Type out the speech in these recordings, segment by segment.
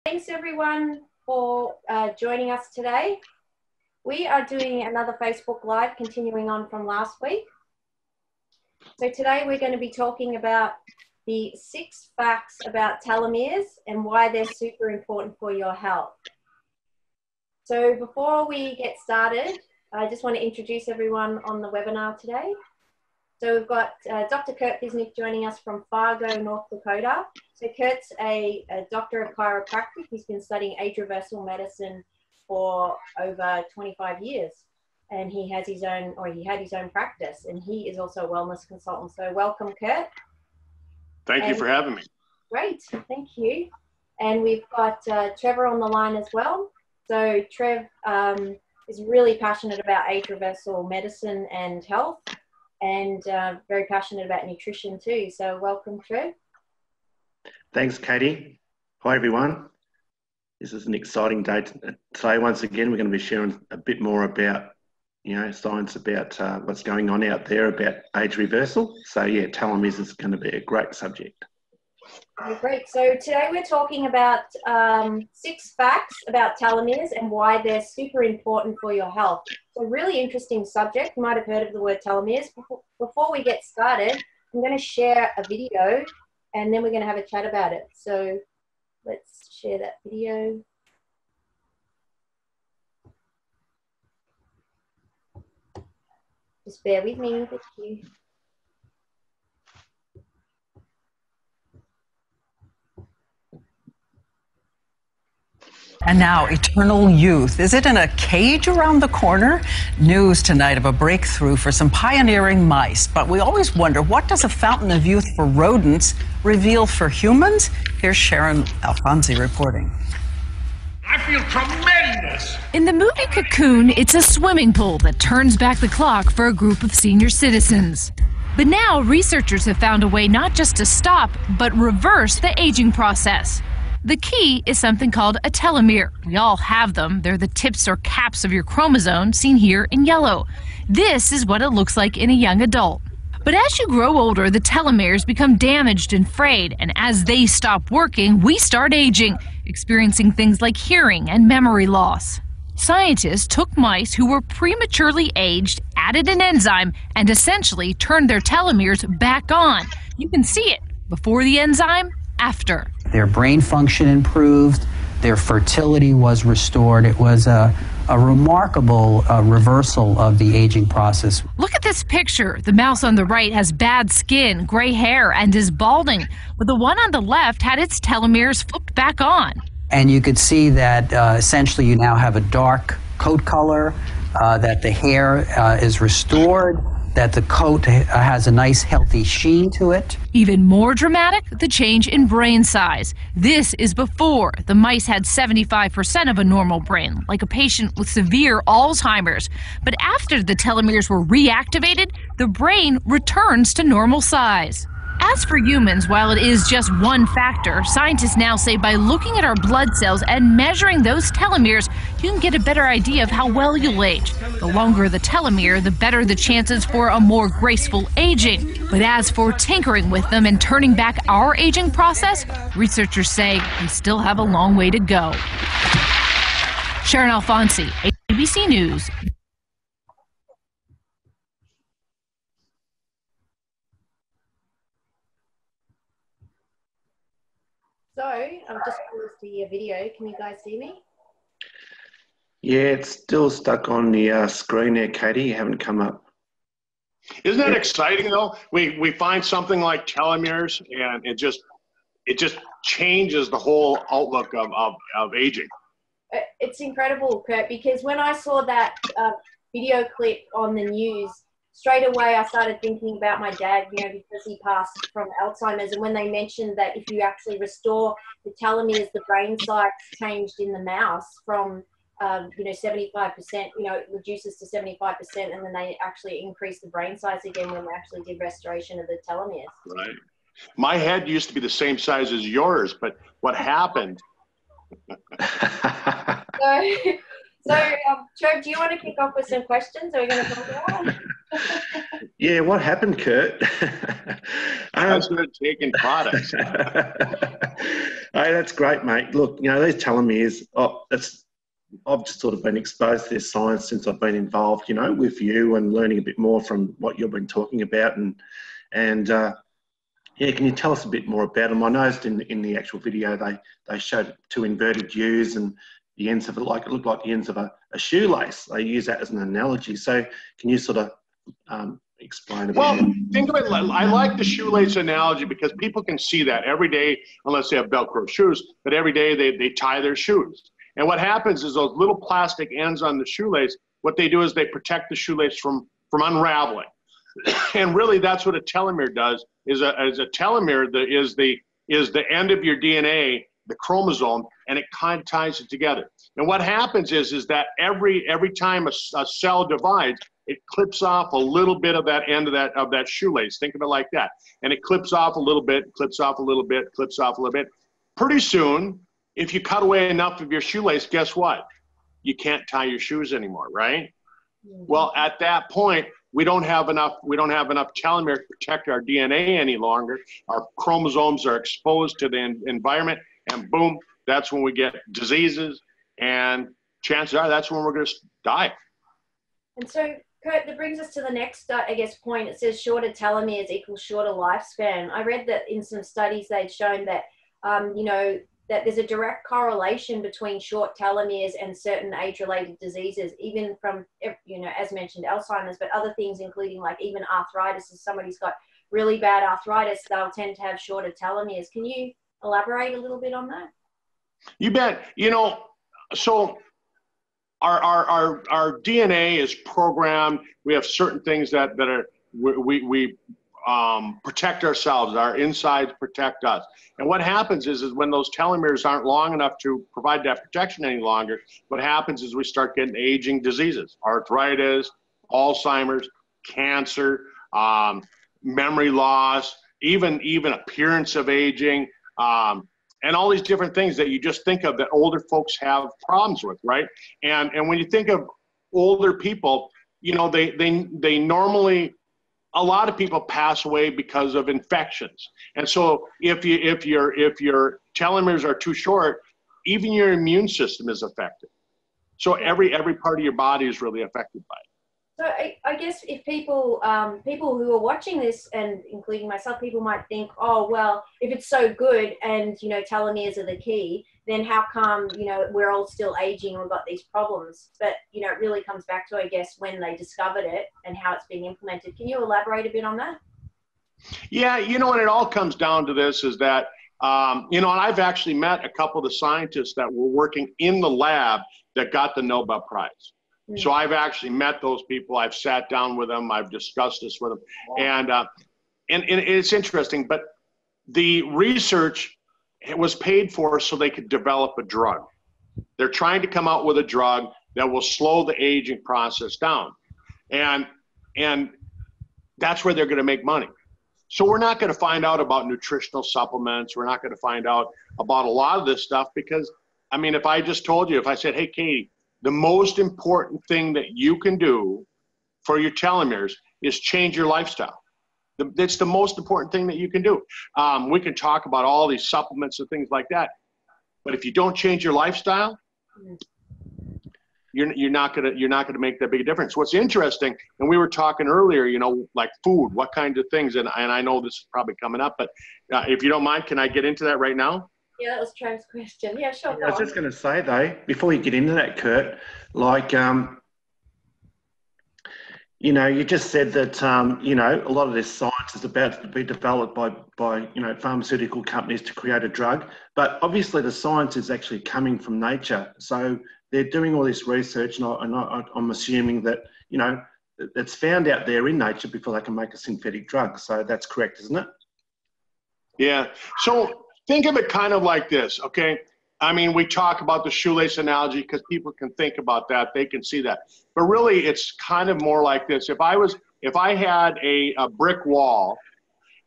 Thanks everyone for joining us today. We are doing another Facebook Live continuing on from last week. So today we're going to be talking about the 6 facts about telomeres and why they're super important for your health. So before we get started, I just want to introduce everyone on the webinar today. So we've got Dr. Curt Ficenec joining us from Fargo, North Dakota. So Curt's a doctor of chiropractic. He's been studying age-reversal medicine for over 25 years. And he has his own, or he had his own practice, and he is also a wellness consultant. So welcome, Curt. Thank you for having me. Great, thank you. And we've got Trevor on the line as well. So Trev is really passionate about age-reversal medicine and health, and very passionate about nutrition too. So welcome, Trev. Thanks, Katie. Hi, everyone. This is an exciting day today. Once again, we're going to be sharing a bit more about, science about what's going on out there about age reversal. So yeah, telomeres is going to be a great subject. Okay, great. So today we're talking about 6 facts about telomeres and why they're super important for your health. So really interesting subject. You might have heard of the word telomeres. Before we get started, I'm going to share a video and then we're going to have a chat about it. So let's share that video. Just bear with me. Thank you. And now, eternal youth. Is it in a cage around the corner? News tonight of a breakthrough for some pioneering mice. But we always wonder, what does a fountain of youth for rodents reveal for humans? Here's Sharon Alfonsi reporting. I feel tremendous! In the movie Cocoon, it's a swimming pool that turns back the clock for a group of senior citizens. But now, researchers have found a way not just to stop, but reverse the aging process. The key is something called a telomere. We all have them. They're the tips or caps of your chromosome, seen here in yellow. This is what it looks like in a young adult. But as you grow older, the telomeres become damaged and frayed, and as they stop working, we start aging, experiencing things like hearing and memory loss. Scientists took mice who were prematurely aged, added an enzyme, and essentially turned their telomeres back on. You can see it before the enzyme, after. Their brain function improved, their fertility was restored. It was a remarkable reversal of the aging process. Look at this picture. The mouse on the right has bad skin, gray hair, and is balding, but the one on the left had its telomeres flipped back on. And you could see that essentially you now have a dark coat color, that the hair is restored, that the coat has a nice healthy sheen to it. Even more dramatic, the change in brain size. This is before. The mice had 75% of a normal brain, like a patient with severe Alzheimer's. But after the telomeres were reactivated, the brain returns to normal size. As for humans, while it is just one factor, scientists now say by looking at our blood cells and measuring those telomeres, you can get a better idea of how well you'll age. The longer the telomere, the better the chances for a more graceful aging. But as for tinkering with them and turning back our aging process, researchers say we still have a long way to go. Sharon Alfonsi, ABC News. So I've just paused the video. Can you guys see me? Yeah, it's still stuck on the screen there, Katie. You haven't come up. Isn't that exciting though? We find something like telomeres and it just changes the whole outlook of aging. It's incredible, Curt, because when I saw that video clip on the news, straight away I started thinking about my dad, because he passed from Alzheimer's, and when they mentioned that if you actually restore the telomeres, the brain size changed in the mouse from 75%, it reduces to 75%, and then they actually increase the brain size again when they actually did restoration of the telomeres. Right. My head used to be the same size as yours, but what happened? So, Trev, do you want to kick off with some questions? Are we going to talk about? Yeah, what happened, Curt? I started taking products. Hey, that's great, mate. Look, you know, these telomeres, I've just sort of been exposed to this science since I've been involved, you know, with you and learning a bit more from what you've been talking about. And yeah, can you tell us a bit more about them? I noticed in the actual video they showed two inverted U's and the ends of it, like it looked like the ends of a shoelace. They use that as an analogy. So can you sort of explain a bit more? Well, think of it, I like the shoelace analogy because people can see that every day, unless they have Velcro shoes, but every day they tie their shoes. And what happens is those little plastic ends on the shoelace, what they do is they protect the shoelace from unraveling. And really that's what a telomere does, is a telomere is the end of your DNA, the chromosome, and it kind of ties it together. And what happens is that every time a cell divides, it clips off a little bit of that end of that shoelace. Think of it like that. And it clips off a little bit, clips off a little bit, clips off a little bit. Pretty soon, if you cut away enough of your shoelace, guess what? You can't tie your shoes anymore, right? Well, at that point, we don't have enough telomere to protect our DNA any longer. Our chromosomes are exposed to the environment, and boom, that's when we get diseases, and chances are that's when we're going to die. And so, Curt, that brings us to the next, I guess, point. It says shorter telomeres equals shorter lifespan. I read that in some studies they'd shown that, you know, that there's a direct correlation between short telomeres and certain age-related diseases, even from, you know, as mentioned, Alzheimer's, but other things, including like even arthritis. If somebody's got really bad arthritis, they'll tend to have shorter telomeres. Can you elaborate a little bit on that? You bet. You know, so our DNA is programmed. We have certain things that are, we protect ourselves. Our insides protect us. And what happens is when those telomeres aren't long enough to provide that protection any longer, what happens is we start getting aging diseases, arthritis, Alzheimer's, cancer, memory loss, even appearance of aging, and all these different things that you just think of that older folks have problems with, right? And when you think of older people, you know, they normally, a lot of people pass away because of infections. And so if your telomeres are too short, even your immune system is affected. So every part of your body is really affected by it. So I guess if people who are watching this, and including myself, people might think, oh, well, if it's so good and, you know, telomeres are the key, then how come, you know, we're all still aging and we've got these problems? But, you know, it really comes back to, I guess, when they discovered it and how it's being implemented. Can you elaborate a bit on that? Yeah, you know, and it all comes down to this is that, you know, and I've actually met a couple of the scientists that were working in the lab that got the Nobel Prize. So I've actually met those people. I've sat down with them. I've discussed this with them. Wow. And it's interesting, but the research was paid for so they could develop a drug. They're trying to come out with a drug that will slow the aging process down. And that's where they're going to make money. So we're not going to find out about nutritional supplements. We're not going to find out about a lot of this stuff because, I mean, if I just told you, if I said, hey, Katie, the most important thing that you can do for your telomeres is change your lifestyle. That's the most important thing that you can do. We can talk about all these supplements and things like that, but if you don't change your lifestyle, you're not gonna make that big a difference. What's interesting, and we were talking earlier, you know, like food, what kinds of things, and I know this is probably coming up, but if you don't mind, can I get into that right now? Yeah, that was Trev's question. Yeah, sure. I was just going to say, though, before you get into that, Curt, like, you know, you just said that, you know, a lot of this science is about to be developed by you know, pharmaceutical companies to create a drug. But obviously the science is actually coming from nature. So they're doing all this research, and I'm assuming that, you know, it's found out there in nature before they can make a synthetic drug. So that's correct, isn't it? Yeah. So think of it kind of like this, okay? I mean, we talk about the shoelace analogy because people can think about that, they can see that. But really, it's kind of more like this. If I had a brick wall,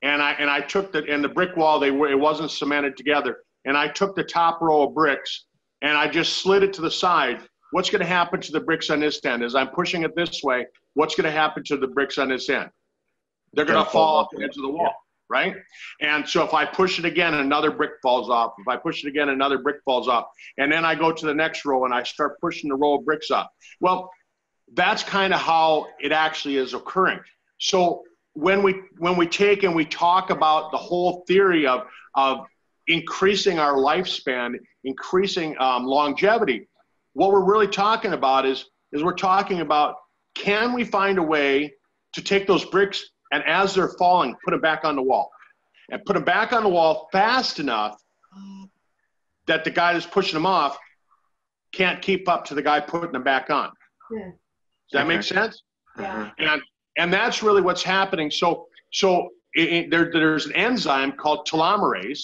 and I took the brick wall, it wasn't cemented together, and I took the top row of bricks and I just slid it to the side, what's going to happen to the bricks on this end? As I'm pushing it this way, what's going to happen to the bricks on this end? They're going to fall off the edge of the wall, right? And so if I push it again, another brick falls off. If I push it again, another brick falls off. And then I go to the next row and I start pushing the row of bricks up. Well, that's kind of how it actually is occurring. So when we take and we talk about the whole theory of increasing our lifespan, increasing longevity, what we're really talking about is we're talking about, can we find a way to take those bricks and as they're falling, put them back on the wall, and put them back on the wall fast enough that the guy that's pushing them off can't keep up to the guy putting them back on. Yeah. Does that make sense? Yeah. And that's really what's happening. So there's an enzyme called telomerase,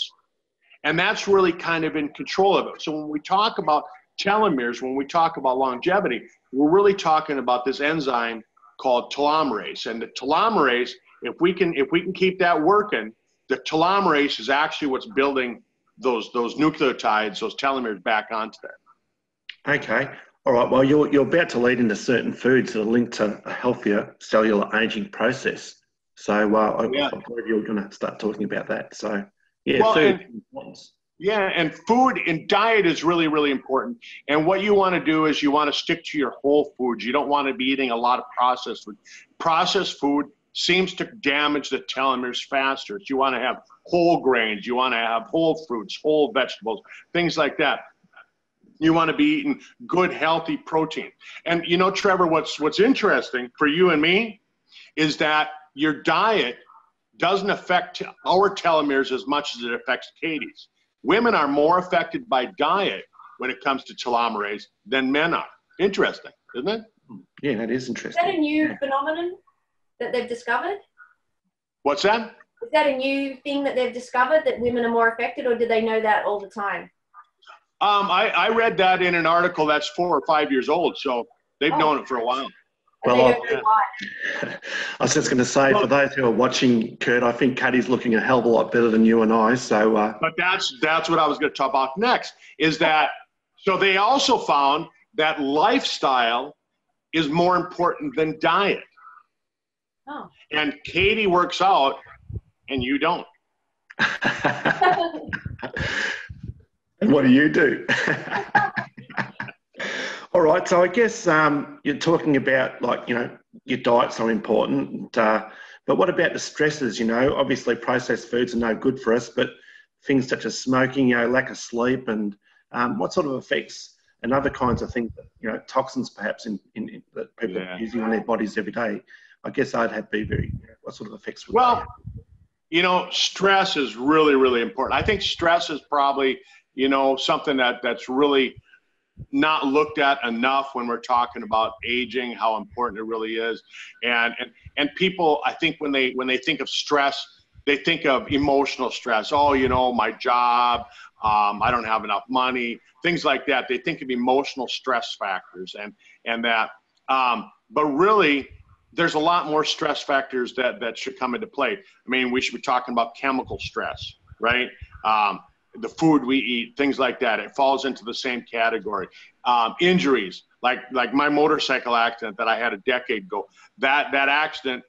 and that's really kind of in control of it. So when we talk about telomeres, when we talk about longevity, we're really talking about this enzyme called telomerase. And the telomerase, if we can keep that working, the telomerase is actually what's building those nucleotides, those telomeres back onto there. Okay. All right. Well, you're about to lead into certain foods that are linked to a healthier cellular aging process. So I believe you're going to start talking about that. So yeah, well, food. And food and diet is really, really important. And what you want to do is you want to stick to your whole foods. You don't want to be eating a lot of processed food. Processed food seems to damage the telomeres faster. So you want to have whole grains. You want to have whole fruits, whole vegetables, things like that. You want to be eating good, healthy protein. And you know, Trevor, what's interesting for you and me is that your diet doesn't affect our telomeres as much as it affects Katie's. Women are more affected by diet when it comes to telomerase than men are. Interesting, isn't it? Yeah, that is interesting. Is that a new phenomenon that they've discovered? What's that? Is that a new thing that they've discovered, that women are more affected, or do they know that all the time? I read that in an article that's 4 or 5 years old, so they've known it for a while. Well, I was just going to say, for those who are watching, Curt, I think Katie's looking a hell of a lot better than you and I. So, but that's what I was going to talk about next. Is that so? They also found that lifestyle is more important than diet. Oh. And Katie works out, and you don't. And what do you do? All right, so I guess you're talking about, like, you know, your diet's so important, but what about the stresses? You know, obviously processed foods are no good for us, but things such as smoking, you know, lack of sleep, and what sort of effects and other kinds of things, you know, toxins perhaps in that people are using on their bodies every day. I guess I'd be very, what sort of effects would they have? You know, stress is really, really important. I think stress is probably, you know, something that's really not looked at enough when we're talking about aging, how important it really is. And people, I think when they think of stress, they think of emotional stress. Oh, you know, my job, I don't have enough money, things like that. They think of emotional stress factors and that, but really there's a lot more stress factors that should come into play. I mean, we should be talking about chemical stress, right? The food we eat, things like that. It falls into the same category. Injuries, like my motorcycle accident that I had a decade ago. That accident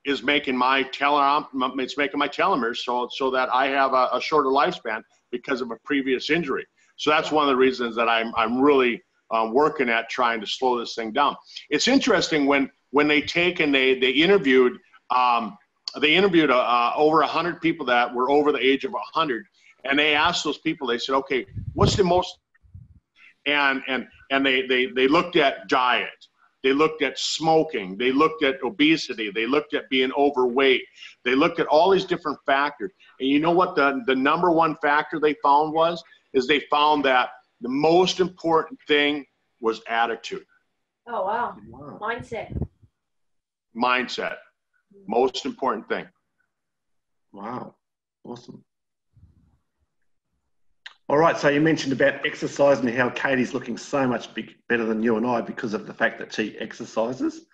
is making my telomeres so that I have a shorter lifespan because of a previous injury. So that's one of the reasons that I'm really working at trying to slow this thing down. It's interesting when they take and they interviewed over 100 people that were over the age of 100. And they asked those people, they said, okay, what's the most, and they looked at diet, they looked at smoking, they looked at obesity, they looked at being overweight, they looked at all these different factors. And you know what the number one factor they found is they found that the most important thing was attitude. Oh, wow. Mindset. Most important thing. Wow. Awesome. All right, so you mentioned about exercise and how Katie's looking so much better than you and I because of the fact that she exercises.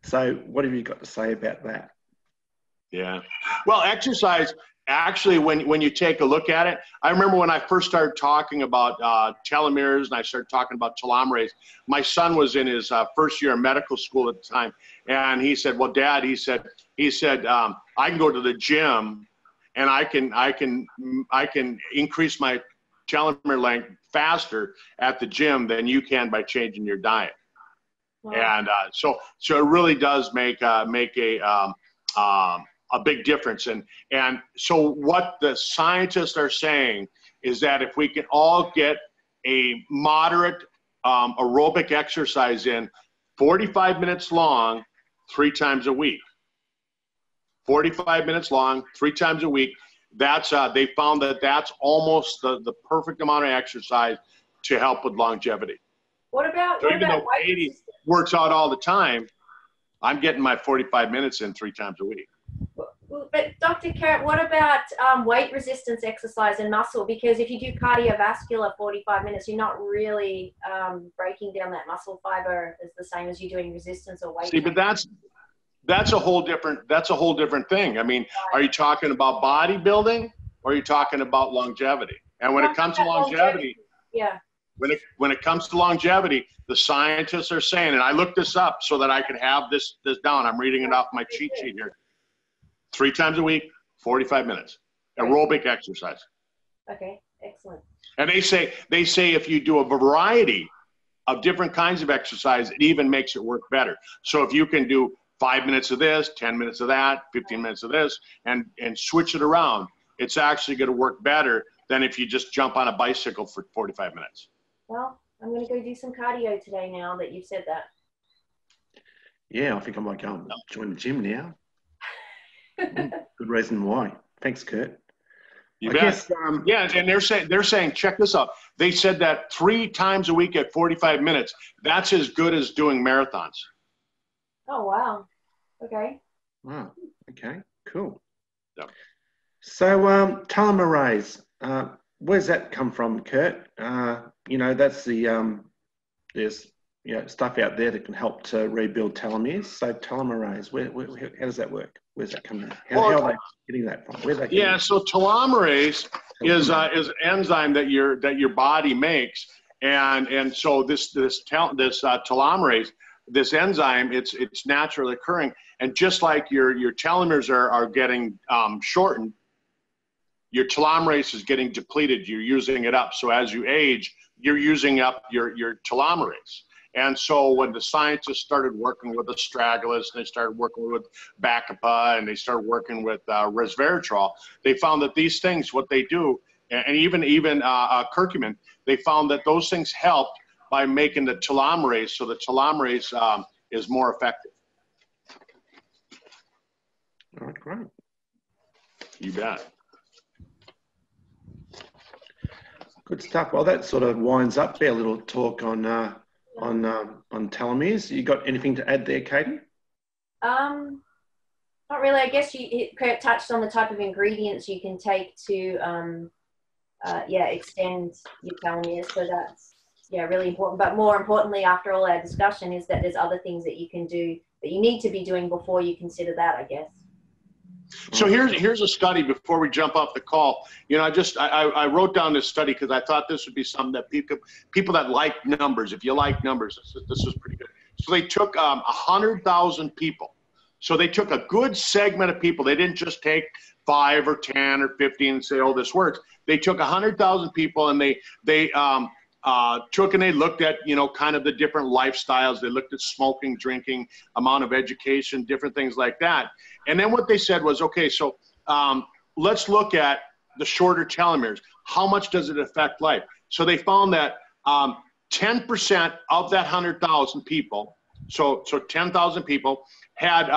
So what have you got to say about that? Yeah. Well, exercise actually, when you take a look at it, I remember when I first started talking about telomeres and I started talking about telomerase, my son was in his first year of medical school at the time. And he said, well, Dad, he said, I can go to the gym and I can increase my telomere length faster at the gym than you can by changing your diet. Wow. And so it really does make a big difference. And so what the scientists are saying is that if we can all get a moderate aerobic exercise in 45 minutes long, 3 times a week, 45 minutes long, 3 times a week, that's they found that that's almost the perfect amount of exercise to help with longevity. What about Katie works out all the time, I'm getting my 45 minutes in 3 times a week. But Dr. Curt, what about weight resistance exercise and muscle? Because if you do cardiovascular 45 minutes, you're not really breaking down that muscle fiber as the same as you're doing resistance or weight. See, but that's a whole different thing. I mean, are you talking about bodybuilding or are you talking about longevity? And when it comes to longevity, yeah. When it comes to longevity, the scientists are saying, and I looked this up so that I could have this down. I'm reading it off my cheat sheet here. 3 times a week, 45 minutes, aerobic exercise. Okay, excellent. And they say if you do a variety of different kinds of exercise, it even makes it work better. So if you can do 5 minutes of this, 10 minutes of that, 15 minutes of this, and switch it around, it's actually going to work better than if you just jump on a bicycle for 45 minutes. Well, I'm going to go do some cardio today now that you've said that. Yeah, I think I might go and join the gym now. Good reason why. Thanks, Curt. You bet. Yeah, and they're saying, check this out. They said that 3 times a week at 45 minutes, that's as good as doing marathons. Oh, wow. Okay. Wow. Okay, cool. Yep. So telomerase, where's that come from, Curt? That's there's stuff out there that can help to rebuild telomeres. So telomerase, how does that work? Where's that coming from? How are they getting that from? Where's that getting that? So telomerase is an enzyme that your body makes, and so this telomerase, this enzyme, it's naturally occurring, and just like your telomeres are getting shortened, your telomerase is getting depleted. You're using it up. So as you age, you're using up your telomerase. And so when the scientists started working with astragalus, and they started working with Bacapa, and they started working with resveratrol, they found that these things, what they do, and even curcumin, they found that those things helped by making the telomerase, so the telomerase is more effective. All right, great. You bet. Good stuff. Well, that sort of winds up their little talk on telomeres. You got anything to add there, Katie? Not really. I guess Curt touched on the type of ingredients you can take to extend your telomeres. So that's really important. But more importantly, after all our discussion, is that there's other things that you can do that you need to be doing before you consider that, I guess. So here's a study before we jump off the call. I wrote down this study because I thought this would be something that people that like numbers, if you like numbers, this is pretty good. So they took 100,000 people. So they took a good segment of people. They didn't just take 5 or 10 or 15 and say, oh, this works. They took 100,000 people and they took and they looked at, kind of the different lifestyles. They looked at smoking, drinking, amount of education, different things like that. And then what they said was, okay, so let's look at the shorter telomeres. How much does it affect life? So they found that 10% of that 100,000 people, so 10,000 people had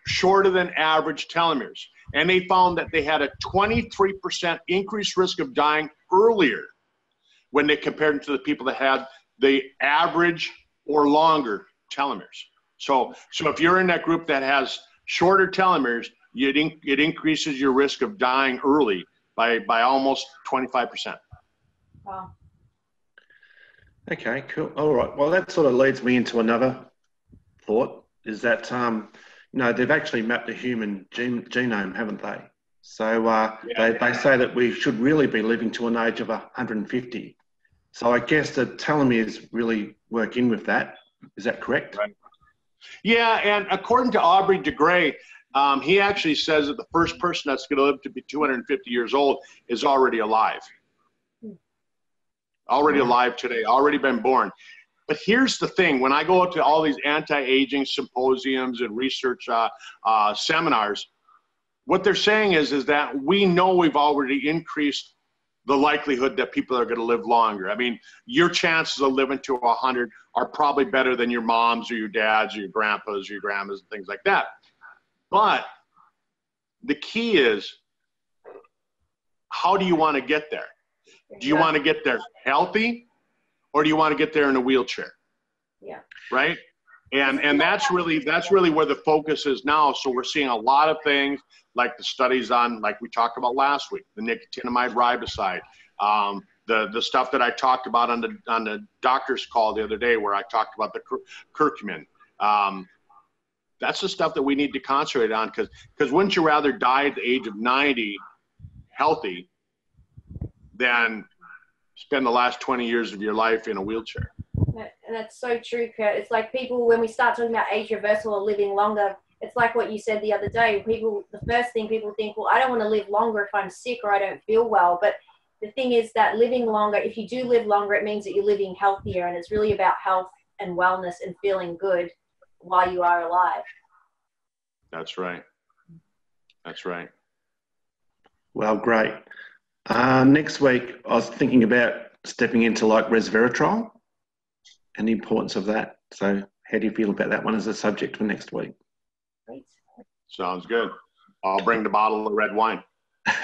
shorter than average telomeres. And they found that they had a 23% increased risk of dying earlier when they compared them to the people that had the average or longer telomeres. So if you're in that group that has shorter telomeres, it increases your risk of dying early by almost 25%. Wow. Okay, cool. All right. Well, that sort of leads me into another thought, is that, they've actually mapped the human genome, haven't they? So they say that we should really be living to an age of 150. So I guess the telomeres really work in with that. Is that correct? Right. Yeah, and according to Aubrey de Grey, he actually says that the first person that's going to live to be 250 years old is already alive. Already alive today, already been born. But here's the thing, when I go to all these anti-aging symposiums and research seminars, what they're saying is that we know we've already increased the likelihood that people are going to live longer. I mean, your chances of living to 100 are probably better than your mom's or your dad's or your grandpa's or your grandma's and things like that. But the key is, how do you want to get there? Do you want to get there healthy, or do you want to get there in a wheelchair? Yeah. Right? And that's really where the focus is now. So we're seeing a lot of things like the studies on, like we talked about last week, the nicotinamide riboside, the stuff that I talked about on the doctor's call the other day, where I talked about the curcumin. That's the stuff that we need to concentrate on, because wouldn't you rather die at the age of 90 healthy than spend the last 20 years of your life in a wheelchair? And that's so true, Curt. It's like people, when we start talking about age reversal or living longer, it's like what you said the other day. The first thing people think, well, I don't want to live longer if I'm sick or I don't feel well. But the thing is that living longer, if you do live longer, it means that you're living healthier. And it's really about health and wellness and feeling good while you are alive. That's right. That's right. Well, great. Next week, I was thinking about stepping into like resveratrol and the importance of that. So how do you feel about that one as a subject for next week? Great. Sounds good. I'll bring the bottle of red wine.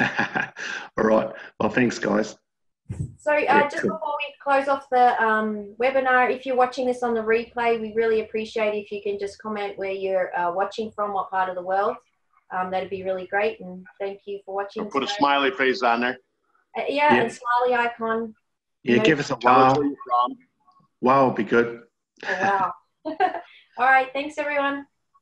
All right. Well, thanks, guys. So just before we close off the webinar, if you're watching this on the replay, we really appreciate if you can just comment where you're watching from, what part of the world. That'd be really great. And thank you for watching. I'll put a smiley face on there. Yeah, and smiley icon. Yeah, give us a wow. Wow would be good. Oh, wow. All right. Thanks, everyone.